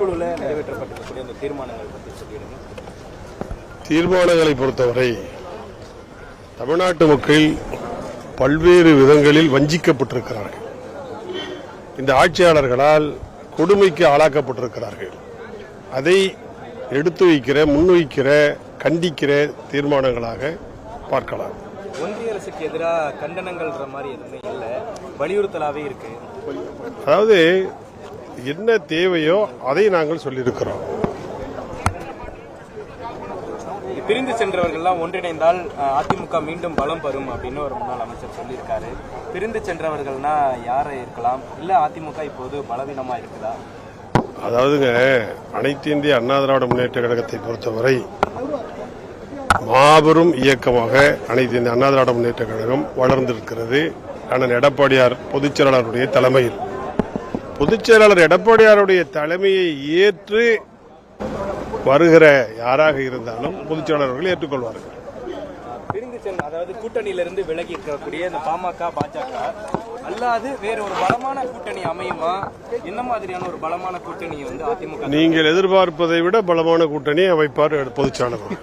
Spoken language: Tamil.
பொதுக்குழுல நிறைவேற்றப்பட்டிருக்கக்கூடிய அந்த தீர்மானங்கள் பற்றி சொல்லிடுங்க. தீர்மானங்களை பொறுத்தவரை தமிழ்நாட்டு மக்கள் பல்வேறு விதங்களில் வஞ்சிக்கப்பட்டிருக்கிறார்கள். இந்த ஆட்சியாளர்களால் கொடுமைக்கு ஆளாக்கப்பட்டிருக்கிறார்கள். அதை எடுத்து வைக்கிற, முன்வைக்கிற, கண்டிக்கிற தீர்மானங்களாக பார்க்கலாம். ஒன்றிய அரசுக்கு எதிராக கண்டனங்கள்ன்ற மாதிரி எதுவுமே இல்லை, வலியுறுத்தலாவே இருக்கு. அதாவது என்ன தேவையோ அதை நாங்கள் சொல்லியிருக்கிறோம். பிரிந்து சென்றவர்கள்லாம் ஒன்றிணைந்தால் அதிமுக மீண்டும் பலம் பெறும் அப்படின்னு ஒரு முன்னாள் அமைச்சர் சொல்லியிருக்காரு. பிரிந்து சென்றவர்கள்னா யாரை இருக்கலாம், இல்ல அதிமுக இப்போது பலவீனமா இருக்குதா? அதாவதுங்க, அனைத்து இந்திய அண்ணா திராவிட முன்னேற்ற கழகத்தை பொறுத்தவரை மாபெரும் இயக்கமாக அனைத்து இந்திய அண்ணா திராவிட முன்னேற்ற கழகம் வளர்ந்திருக்கிறது. அண்ணன் எடப்பாடியார் பொதுச்செயலாளருடைய தலைமையில், பொதுச்செயலாளர் எடப்பாடியாருடைய தலைமையை ஏற்று வருகிற யாராக இருந்தாலும் பொதுச்செயலாளர்கள் ஏற்றுக்கொள்வார்கள். அதாவது கூட்டணியிலிருந்து விலகி இருக்கக்கூடிய இந்த பாமக, பாஜக அல்லாது வேற ஒரு பலமான கூட்டணி அமையுமா? என்ன மாதிரியான ஒரு பலமான கூட்டணி அதிமுக? நீங்கள் எதிர்பார்ப்பதை விட பலமான கூட்டணி அமைப்பார் பொதுச்செயலாளர்.